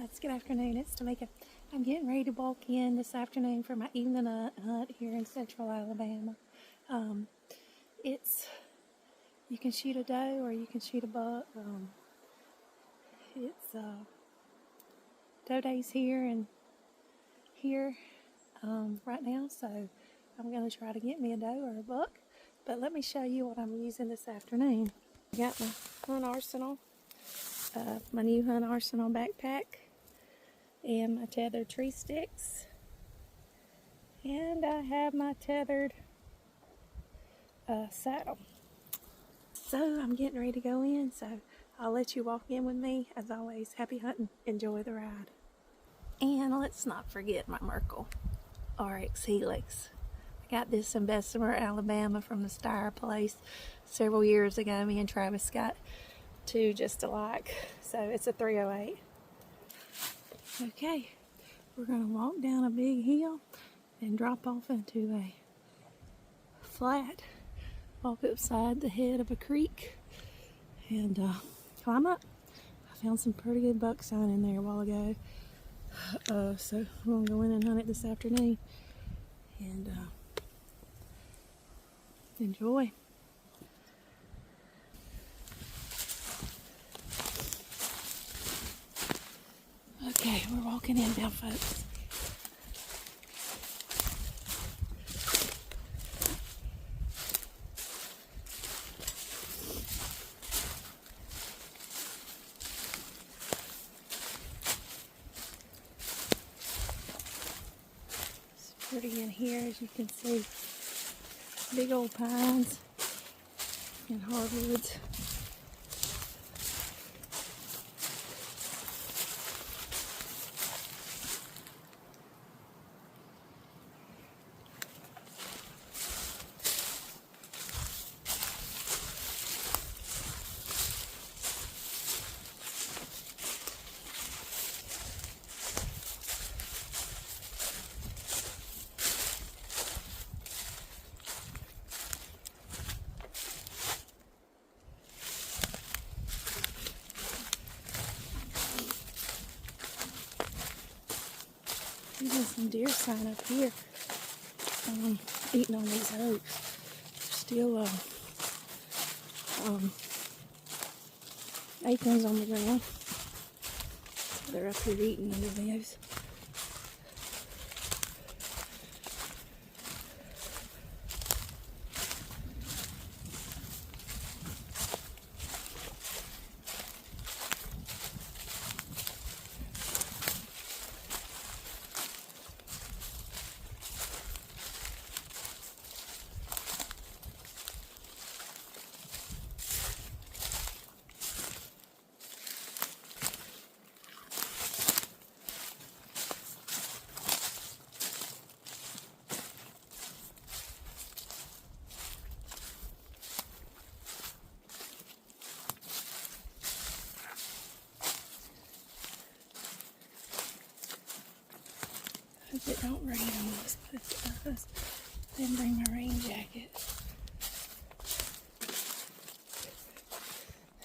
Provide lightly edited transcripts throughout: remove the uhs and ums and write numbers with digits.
It's good afternoon. It's Tamika. I'm getting ready to walk in this afternoon for my evening hunt here in central Alabama. It's you can shoot a doe or you can shoot a buck. It's doe days here and here right now, so I'm going to try to get me a doe or a buck. But let me show you what I'm using this afternoon. I got my hunt arsenal, my new hunt arsenal backpack, and my tethered tree sticks, and I have my tethered saddle. So I'm getting ready to go in, so I'll let you walk in with me. As always, happy hunting, enjoy the ride. And let's not forget my Merkle RX Helix. I got this in Bessemer, Alabama from the Steyer place several years ago. Me and Travis got two just alike, so it's a 308. Okay, we're going to walk down a big hill and drop off into a flat, walk upside the head of a creek and climb up. I found some pretty good buck sign in there a while ago, so we're going to go in and hunt it this afternoon and enjoy. Okay, we're walking in now, folks. It's pretty in here, as you can see. Big old pines and hardwoods. There's some deer sign up here, eating on these oaks. Still acorns on the ground. So they're up here eating under those. Hope it don't rain on this, but if it does, then bring my rain jacket.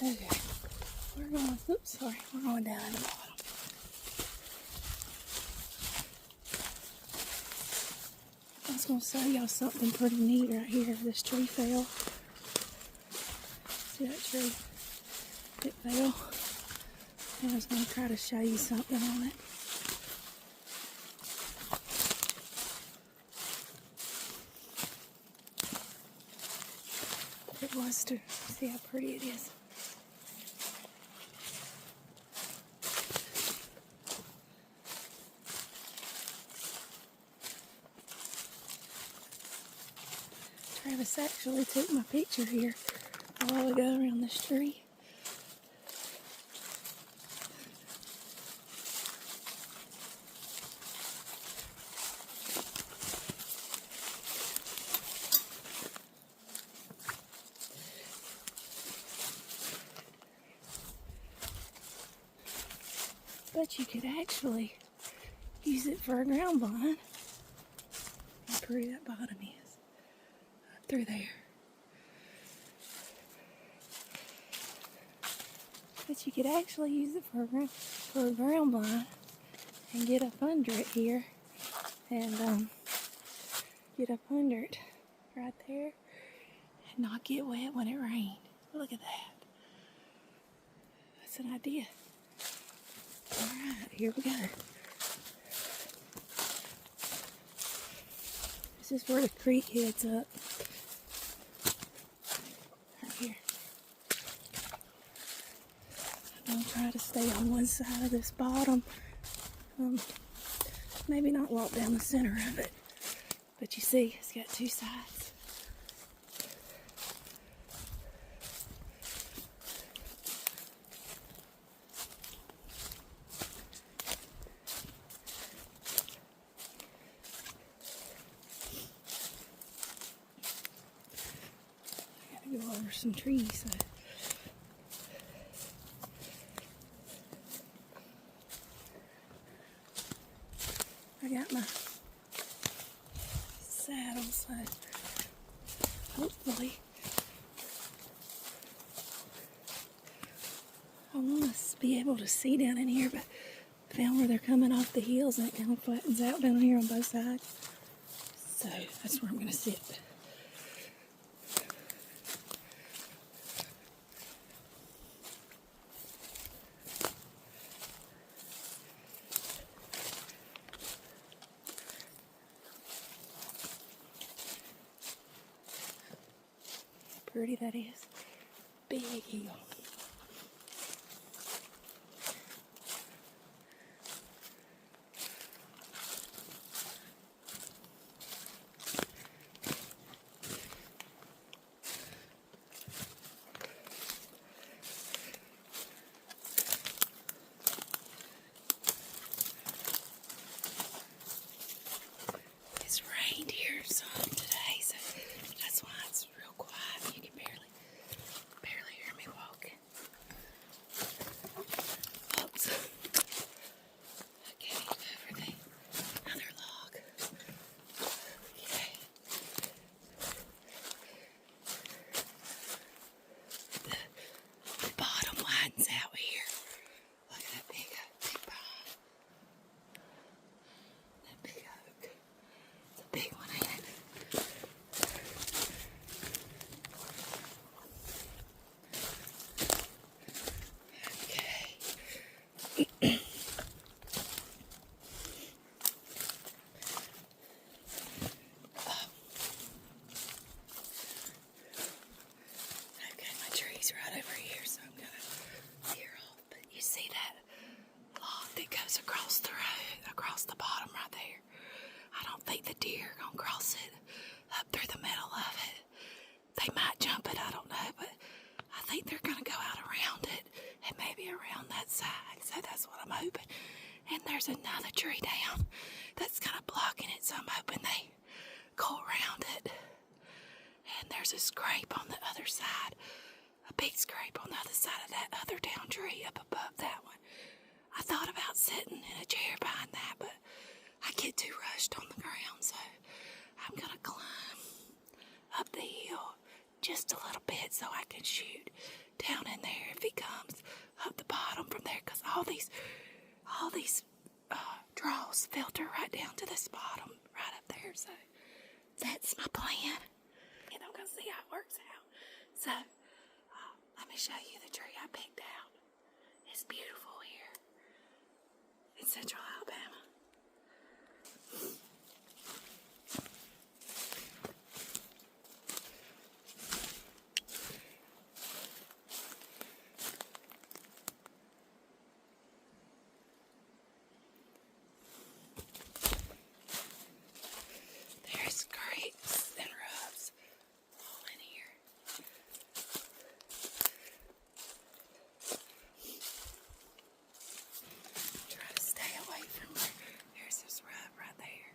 Okay, we're going, oops, sorry, we're going down in the bottom. I was going to show y'all something pretty neat right here. This tree fell. See that tree? It fell. And I was going to try to show you something on it. It was to see how pretty it is. Travis actually took my picture here a while ago around this tree. But you could actually use it for a ground blind. How pretty that bottom is. Up through there. But you could actually use it for a ground blind and get up under it here and get up under it right there and not get wet when it rained. Look at that. That's an idea. Alright, here we go. This is where the creek heads up. Right here. I'm going to try to stay on one side of this bottom. Maybe not walk down the center of it. But you see, it's got two sides. I gotta go over some trees. So. I got my saddle, so hopefully I want to be able to see down in here, but I found where they're coming off the hills and it kind of flattens out down here on both sides. So that's where I'm going to sit. Pretty that is. Big hill. It's rained here some today, so that's why it's real quiet. You can barely hear me walking. Oops. Okay, over the other log. Okay. The bottom widens out here. Look at that big pine. That big oak. It's a big one, ain't it? Okay. Okay, my tree's right over here, so I'm gonna veer off. But you see that log that goes across the road, across the bottom right there? I don't think the deer are gonna cross it up through the middle of it. They might jump it, I don't know, but I think they're gonna go out around it and maybe around that side. So that's what I'm hoping. And there's another tree down that's kind of blocking it, so I'm hoping they go around it. And there's a scrape on the other side, a big scrape on the other side of that other down tree up above that one. I thought about sitting in a chair behind that, but I get too rushed on the ground, so I'm gonna climb up the hill just a little bit so I can shoot down in there if he comes up the bottom from there, because all these draws filter right down to this bottom right up there. So that's my plan, and I'm gonna see how it works out. So let me show you the tree I picked out. It's beautiful here in Central Alabama. There's grapes and rubs all in here. Try to stay away from there. There's this rub right there.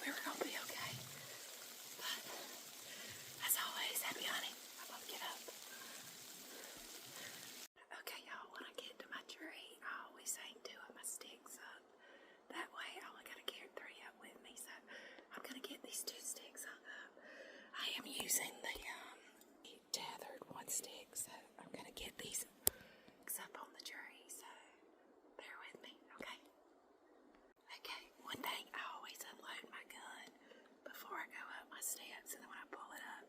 we were gonna be okay. But as always, happy hunting. I'm gonna get up. Okay, y'all, when I get to my tree, I always hang 2 of my sticks up. That way I only gotta carry 3 up with me, so I'm gonna get these 2 sticks hung up. I am using the tethered 1 stick, so I'm gonna get these up on the tree, so bear with me, okay? Okay, one thing, I always unload my gun before I go up my steps, and then when I pull it up,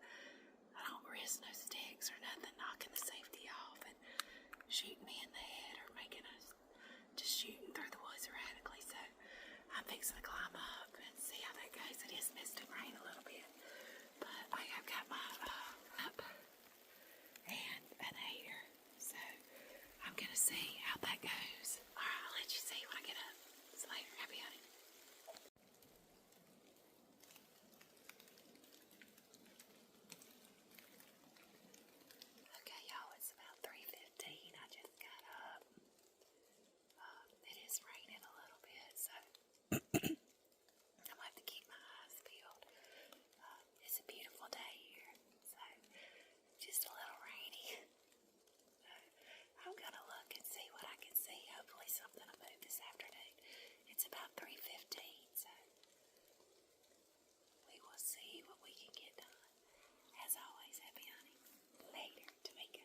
I don't risk no sticks or nothing knocking the safety off and shooting me in the head or making us just shooting through the woods erratically. So I'm fixing to climb up and see how that goes. It is misting rain a little bit, but I have got my up and an 8er, so I'm gonna see how that goes. Alright, I'll let you see when I get up. See you later. Happy hunting. Okay, y'all, it's about 3:15. I just got up. It is raining a little bit, so I'm gonna have to keep my eyes peeled. It's a beautiful day here, so just a little rainy. I'm gonna look and see what I can see. Hopefully something will move this afternoon. It's about 3:15, so we will see what we can get done. As always, happy hunting. Later, Tamika.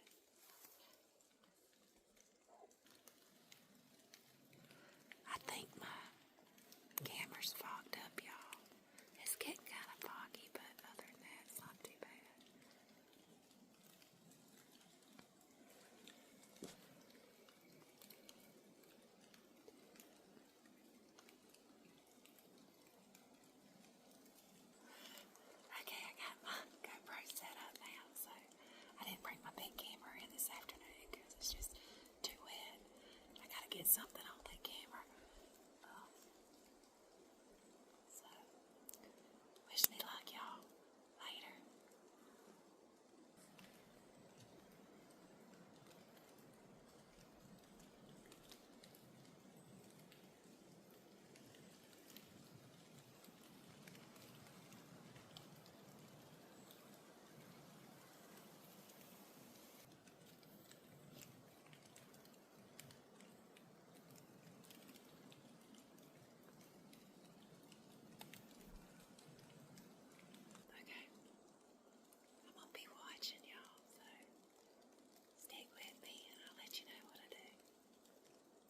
I think my camera's fogged up, y'all. It's getting kind of foggy, but other than that, it's not too bad. Okay, I got my GoPro set up now, so I didn't bring my big camera in this afternoon because it's just too wet. I gotta get something on that camera. So, wish me luck, y'all. Later. Okay. I'm gonna be watching y'all, so stick with me and I'll let you know what I do.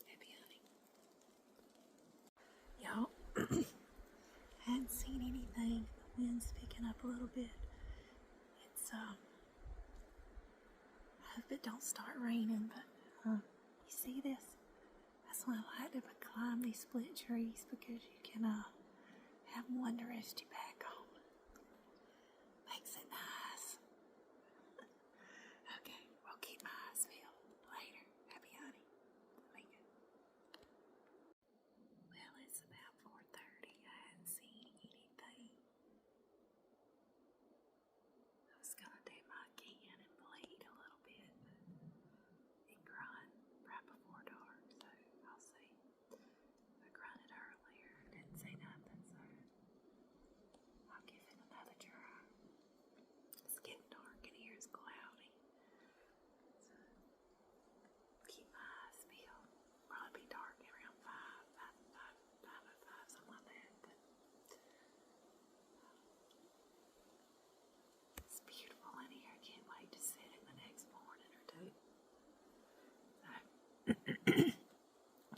Happy hunting. Y'all, I hadn't seen anything. The wind's picking up a little bit. It's, I hope it don't start raining, but, you see this? That's why I like to climb these split trees, because you can, have one to rest your back on. Makes it nice. Okay, we'll keep my eyes peeled. Later. Happy hunting. Tamika. Well, it's about 4:30. I hadn't seen anything. I was gonna do my can and bleed a little bit and grunt right before dark, so I'll see. I grunted earlier, didn't say nothing, so I'll give it another try. It's getting dark and here it's cloudy, so keep my eyes peeled. Probably be dark around 5:05, something like that, but it's beautiful in here. I can't wait to sit in the next morning or two. So,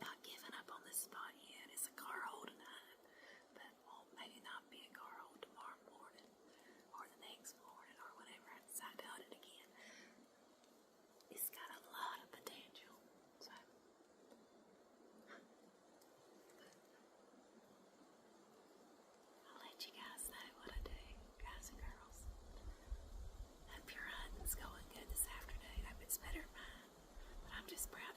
not giving up on this spot yet. It's a car hold tonight, but won't maybe not be a car hold tomorrow morning or the next morning or whenever I decide to hunt it again. It's got a lot of potential, so I'll let you guys know what I do, guys and girls. Hope your hunting's going good this afternoon. Hope it's better than mine, but I'm just proud